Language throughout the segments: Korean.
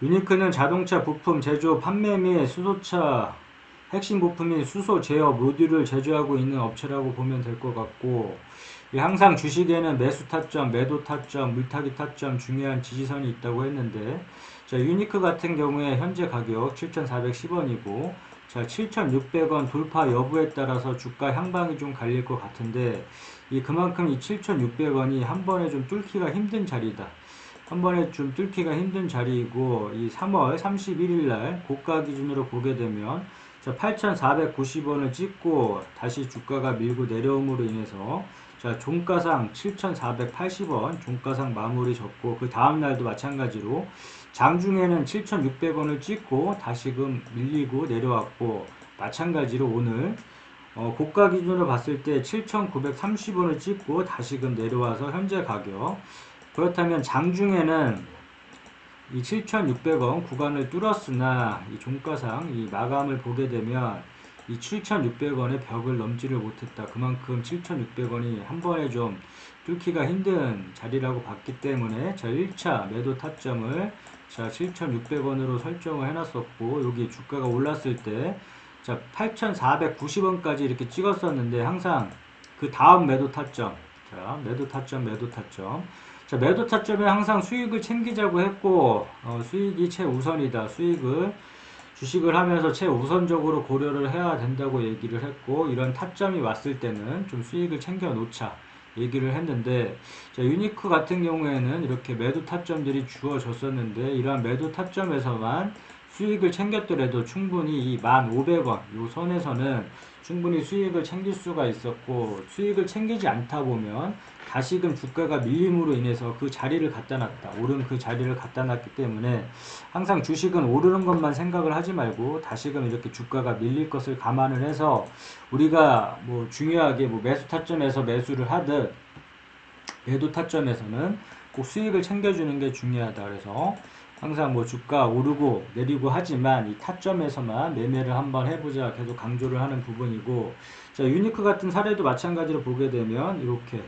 유니크는 자동차 부품 제조, 판매 및 수소차 핵심 부품인 수소 제어 모듈을 제조하고 있는 업체라고 보면 될 것 같고, 항상 주식에는 매수 타점, 매도 타점, 물타기 타점 중요한 지지선이 있다고 했는데, 자, 유니크 같은 경우에 현재 가격 7,410원이고, 자, 7,600원 돌파 여부에 따라서 주가 향방이 좀 갈릴 것 같은데, 그만큼 이 7,600원이 한 번에 좀 뚫기가 힘든 자리다. 한 번에 좀 뚫기가 힘든 자리이고, 이 3월 31일 날 고가 기준으로 보게 되면 8,490원을 찍고 다시 주가가 밀고 내려옴으로 인해서 자, 종가상 7,480원 종가상 마무리 졌고, 그 다음 날도 마찬가지로 장중에는 7,600원을 찍고 다시금 밀리고 내려왔고, 마찬가지로 오늘 고가 기준으로 봤을 때 7,930원을 찍고 다시금 내려와서 현재 가격, 그렇다면 장중에는 이 7,600원 구간을 뚫었으나 이 종가상 이 마감을 보게 되면 이 7,600원의 벽을 넘지를 못했다. 그만큼 7,600원이 한 번에 좀 뚫기가 힘든 자리라고 봤기 때문에 자, 1차 매도 타점을 자, 7,600원으로 설정을 해놨었고, 여기 주가가 올랐을 때 자, 8,490원까지 이렇게 찍었었는데, 항상 그 다음 매도 타점, 자, 매도 타점, 매도 타점. 자, 매도 타점에 항상 수익을 챙기자고 했고, 수익이 최우선이다. 주식을 하면서 최우선적으로 고려를 해야 된다고 얘기를 했고, 이런 타점이 왔을 때는 좀 수익을 챙겨 놓자 얘기를 했는데, 자, 유니크 같은 경우에는 이렇게 매도 타점들이 주어졌었는데, 이러한 매도 타점에서만 수익을 챙겼더라도 충분히 이 1,500원 요 선에서는 충분히 수익을 챙길 수가 있었고, 수익을 챙기지 않다 보면 다시금 주가가 밀림으로 인해서 그 자리를 갖다 놨다. 오른 그 자리를 갖다 놨기 때문에 항상 주식은 오르는 것만 생각을 하지 말고 다시금 이렇게 주가가 밀릴 것을 감안을 해서 우리가 뭐 중요하게 뭐 매수 타점에서 매수를 하듯 매도 타점에서는 꼭 수익을 챙겨주는 게 중요하다. 그래서 항상 뭐 주가 오르고 내리고 하지만 이 타점에서만 매매를 한번 해보자 계속 강조를 하는 부분이고, 자, 유니크 같은 사례도 마찬가지로 보게 되면 이렇게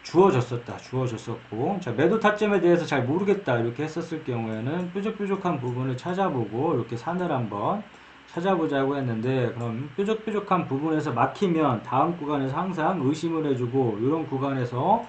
주어졌었고, 자, 매도 타점에 대해서 잘 모르겠다 이렇게 했었을 경우에는 뾰족뾰족한 부분을 찾아보고 이렇게 산을 한번 찾아보자고 했는데, 그럼 뾰족뾰족한 부분에서 막히면 다음 구간에서 항상 의심을 해주고, 이런 구간에서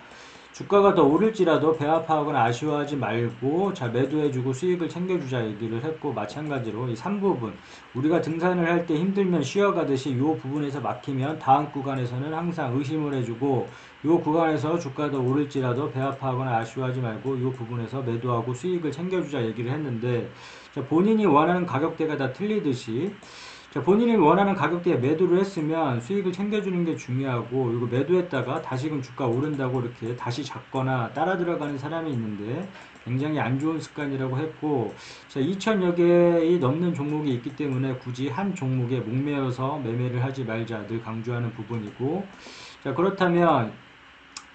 주가가 더 오를지라도 배 아파하거나 아쉬워하지 말고 자, 매도해주고 수익을 챙겨주자 얘기를 했고, 마찬가지로 이 3부분 우리가 등산을 할 때 힘들면 쉬어가듯이 이 부분에서 막히면 다음 구간에서는 항상 의심을 해주고, 이 구간에서 주가 더 오를지라도 배 아파하거나 아쉬워하지 말고 이 부분에서 매도하고 수익을 챙겨주자 얘기를 했는데, 자, 본인이 원하는 가격대가 다 틀리듯이 자, 본인이 원하는 가격대에 매도를 했으면 수익을 챙겨주는 게 중요하고, 이거 매도했다가 다시금 주가 오른다고 이렇게 다시 잡거나 따라 들어가는 사람이 있는데 굉장히 안 좋은 습관이라고 했고, 자, 2천여 개의 넘는 종목이 있기 때문에 굳이 한 종목에 목매어서 매매를 하지 말자 늘 강조하는 부분이고, 자, 그렇다면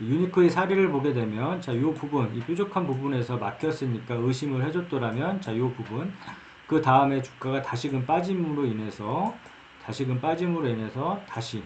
유니크의 사례를 보게 되면 자, 요 부분, 이 뾰족한 부분에서 막혔으니까 의심을 해줬더라면 자, 요 부분 그 다음에 주가가 다시금 빠짐으로 인해서 다시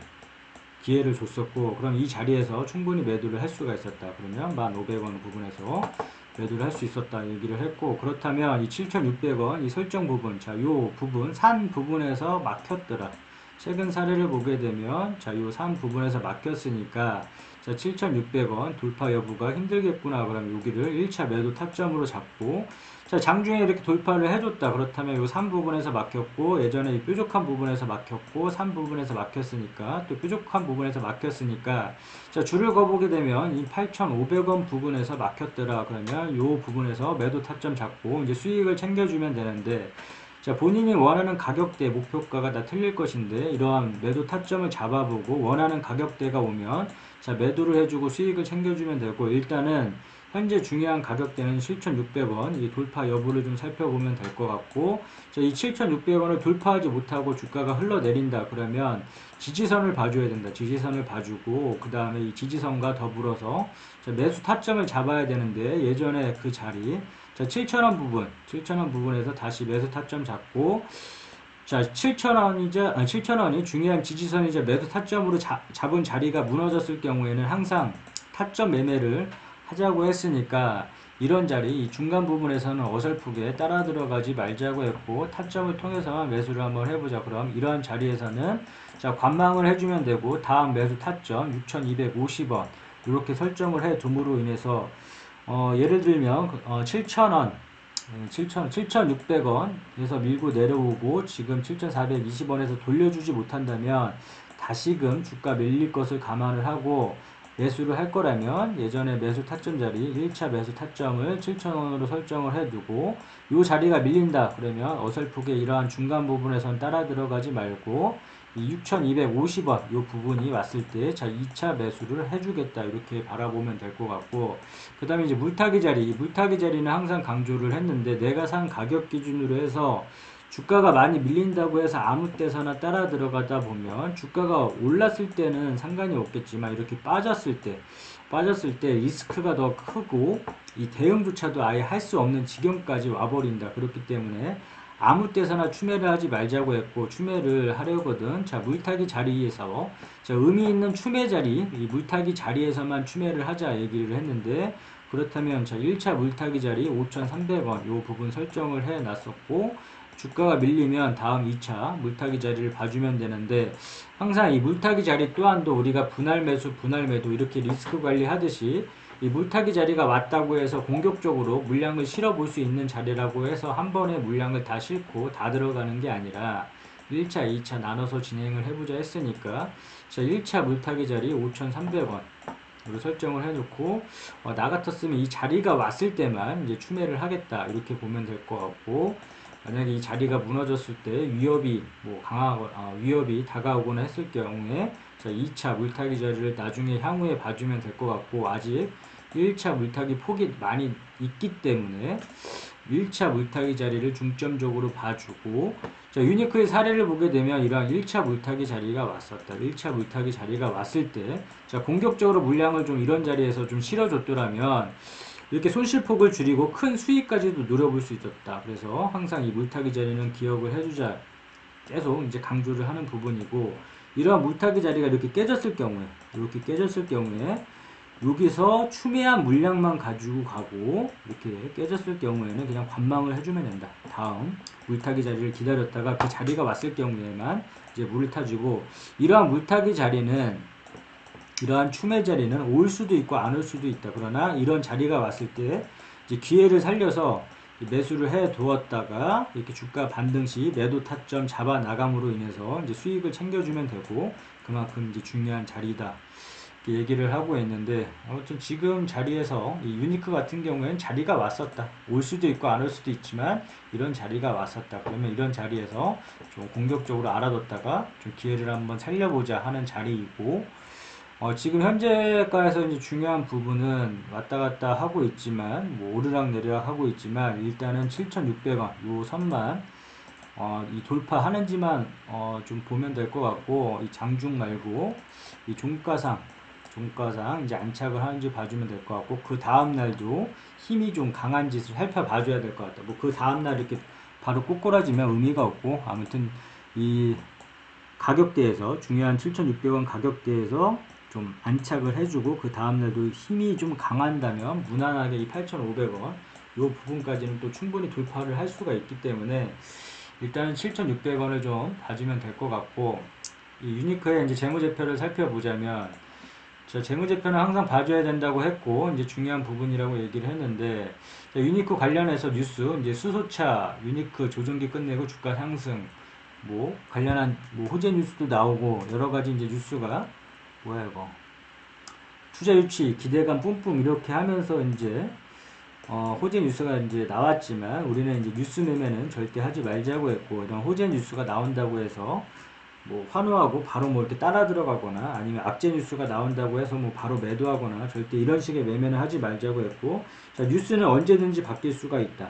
기회를 줬었고, 그럼 이 자리에서 충분히 매도를 할 수가 있었다. 그러면 1,500원 부분에서 매도를 할 수 있었다 얘기를 했고, 그렇다면 이 7,600원 이 설정 부분, 자, 요 부분 산 부분에서 막혔더라. 최근 사례를 보게 되면 자, 요 산 부분에서 막혔으니까 자, 7,600원 돌파 여부가 힘들겠구나. 그럼 여기를 1차 매도 타점으로 잡고, 자, 장중에 이렇게 돌파를 해줬다. 그렇다면 요 3 부분에서 막혔고, 예전에 이 뾰족한 부분에서 막혔고, 3 부분에서 막혔으니까, 또 뾰족한 부분에서 막혔으니까, 자, 줄을 거보게 되면 이 8,500원 부분에서 막혔더라. 그러면 요 부분에서 매도 타점 잡고 이제 수익을 챙겨주면 되는데, 자, 본인이 원하는 가격대, 목표가가 다 틀릴 것인데, 이러한 매도 타점을 잡아보고 원하는 가격대가 오면 자, 매도를 해주고 수익을 챙겨주면 되고, 일단은 현재 중요한 가격대는 7,600원 이 돌파 여부를 좀 살펴보면 될 것 같고, 자, 이 7,600원을 돌파하지 못하고 주가가 흘러내린다 그러면 지지선을 봐줘야 된다. 지지선을 봐주고 그 다음에 이 지지선과 더불어서 자, 매수 타점을 잡아야 되는데, 예전에 그 자리 자, 7,000원 부분에서 다시 매수 타점 잡고, 자, 7,000원이 중요한 지지선이자 매수 타점으로 잡은 자리가 무너졌을 경우에는 항상 타점 매매를 하자고 했으니까 이런 자리, 이 중간 부분에서는 어설프게 따라 들어가지 말자고 했고, 타점을 통해서만 매수를 한번 해보자. 그럼 이러한 자리에서는 자, 관망을 해주면 되고, 다음 매수 타점 6,250원 이렇게 설정을 해 둠으로 인해서 예를 들면 7,000원 7,600원에서 밀고 내려오고 지금 7,420원에서 돌려주지 못한다면 다시금 주가 밀릴 것을 감안을 하고 매수를 할 거라면 예전에 매수 타점 자리 1차 매수 타점을 7,000원으로 설정을 해두고 이 자리가 밀린다 그러면 어설프게 이러한 중간 부분에선 따라 들어가지 말고 이 6,250원 이 부분이 왔을 때 자 2차 매수를 해주겠다 이렇게 바라보면 될 것 같고 그 다음에 이제 물타기 자리, 이 물타기 자리는 항상 강조를 했는데 내가 산 가격 기준으로 해서 주가가 많이 밀린다고 해서 아무 때서나 따라 들어가다 보면 주가가 올랐을 때는 상관이 없겠지만 이렇게 빠졌을 때 리스크가 더 크고 이 대응조차도 아예 할 수 없는 지경까지 와버린다. 그렇기 때문에 아무 때서나 추매를 하지 말자고 했고 추매를 하려거든. 자, 물타기 자리에서 자, 의미 있는 추매 자리, 이 물타기 자리에서만 추매를 하자 얘기를 했는데 그렇다면 자, 1차 물타기 자리 5,300원 요 부분 설정을 해 놨었고 주가가 밀리면 다음 2차 물타기 자리를 봐주면 되는데 항상 이 물타기 자리 또한도 우리가 분할 매수, 분할 매도 이렇게 리스크 관리하듯이 이 물타기 자리가 왔다고 해서 공격적으로 물량을 실어 볼 수 있는 자리라고 해서 한 번에 물량을 다 실고 다 들어가는 게 아니라 1차, 2차 나눠서 진행을 해보자 했으니까 자 1차 물타기 자리 5,300원 으로 설정을 해놓고 나 같았으면 이 자리가 왔을 때만 이제 추매를 하겠다 이렇게 보면 될 것 같고 만약에 이 자리가 무너졌을 때 위협이 위협이 다가오거나 했을 경우에 자 2차 물타기 자리를 나중에 향후에 봐주면 될 것 같고 아직 1차 물타기 폭이 많이 있기 때문에 1차 물타기 자리를 중점적으로 봐주고 자 유니크의 사례를 보게 되면 이러한 1차 물타기 자리가 왔었다. 1차 물타기 자리가 왔을 때 자 공격적으로 물량을 좀 이런 자리에서 좀 실어줬더라면 이렇게 손실폭을 줄이고 큰 수익까지도 노려볼 수 있었다. 그래서 항상 이 물타기 자리는 기억을 해주자. 계속 이제 강조를 하는 부분이고 이러한 물타기 자리가 이렇게 깨졌을 경우에 여기서 추매한 물량만 가지고 가고 이렇게 깨졌을 경우에는 그냥 관망을 해주면 된다. 다음 물타기 자리를 기다렸다가 그 자리가 왔을 경우에만 이제 물을 타주고 이러한 추매 자리는 올 수도 있고 안 올 수도 있다. 그러나 이런 자리가 왔을 때 이제 기회를 살려서 매수를 해 두었다가 이렇게 주가 반등 시 매도 타점 잡아 나감으로 인해서 이제 수익을 챙겨주면 되고 그만큼 이제 중요한 자리다. 이렇게 얘기를 하고 있는데 아무튼 지금 자리에서 이 유니크 같은 경우에는 자리가 왔었다. 올 수도 있고 안 올 수도 있지만 이런 자리가 왔었다. 그러면 이런 자리에서 좀 공격적으로 알아뒀다가 좀 기회를 한번 살려보자 하는 자리이고 지금 현재가에서 이제 중요한 부분은 왔다 갔다 하고 있지만, 뭐 오르락 내리락 하고 있지만, 일단은 7,600원, 요 선만, 이 돌파하는지만, 좀 보면 될 것 같고, 이 장중 말고, 이 종가상, 이제 안착을 하는지 봐주면 될 것 같고, 그 다음날도 힘이 좀 강한 짓을 살펴봐줘야 될 것 같다. 뭐 그 다음날 이렇게 바로 꼬꾸라지면 의미가 없고, 아무튼 이 가격대에서, 중요한 7,600원 가격대에서 좀 안착을 해주고 그 다음날도 힘이 좀 강한다면 무난하게 이 8,500원 이 부분까지는 또 충분히 돌파를 할 수가 있기 때문에 일단은 7,600원을 좀 봐주면 될 것 같고 이 유니크의 이제 재무제표를 살펴보자면 저 재무제표는 항상 봐줘야 된다고 했고 이제 중요한 부분이라고 얘기를 했는데 유니크 관련해서 뉴스 이제 수소차 유니크 조정기 끝내고 주가 상승 뭐 관련한 뭐 호재 뉴스도 나오고 여러 가지 이제 뉴스가 뭐야 이거 투자 유치 기대감 뿜뿜 이렇게 하면서 이제 호재 뉴스가 이제 나왔지만 우리는 이제 뉴스 매매는 절대 하지 말자고 했고 이런 호재 뉴스가 나온다고 해서 뭐 환호하고 바로 뭐 이렇게 따라 들어가거나 아니면 악재 뉴스가 나온다고 해서 뭐 바로 매도하거나 절대 이런 식의 매매는 하지 말자고 했고 자 뉴스는 언제든지 바뀔 수가 있다.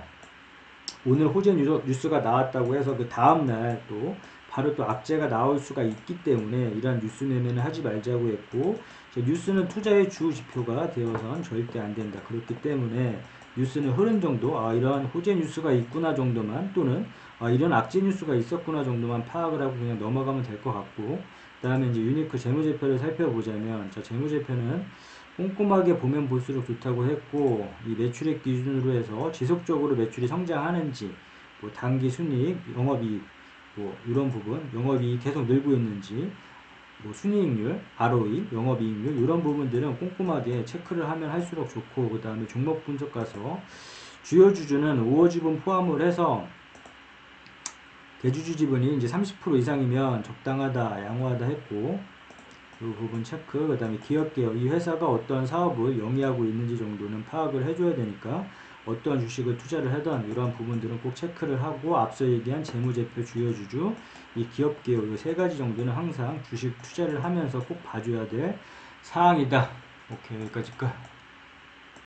오늘 호재 뉴스가 나왔다고 해서 그 다음날 또 바로 또 악재가 나올 수가 있기 때문에 이러한 뉴스 매매는 하지 말자고 했고 뉴스는 투자의 주 지표가 되어서는 절대 안 된다. 그렇기 때문에 뉴스는 흐름 정도 이러한 호재 뉴스가 있구나 정도만 또는 이런 악재 뉴스가 있었구나 정도만 파악을 하고 그냥 넘어가면 될 것 같고 그 다음에 이제 유니크 재무제표를 살펴보자면 자 재무제표는 꼼꼼하게 보면 볼수록 좋다고 했고, 이 매출액 기준으로 해서 지속적으로 매출이 성장하는지, 뭐 단기 순이익, 영업이익, 뭐 이런 부분, 영업이익 계속 늘고 있는지, 뭐 순이익률, ROE, 영업이익률 이런 부분들은 꼼꼼하게 체크를 하면 할수록 좋고, 그 다음에 종목 분석 가서 주요 주주는 5호 지분 포함을 해서 대주주 지분이 이제 30% 이상이면 적당하다, 양호하다 했고, 이 부분 체크, 그 다음에 기업 개혁, 이 회사가 어떤 사업을 영위하고 있는지 정도는 파악을 해줘야 되니까 어떤 주식을 투자를 하던 이러한 부분들은 꼭 체크를 하고, 앞서 얘기한 재무제표, 주요주주, 이 기업 개혁, 이 세 가지 정도는 항상 주식 투자를 하면서 꼭 봐줘야 될 사항이다. 오케이, 여기까지 끝.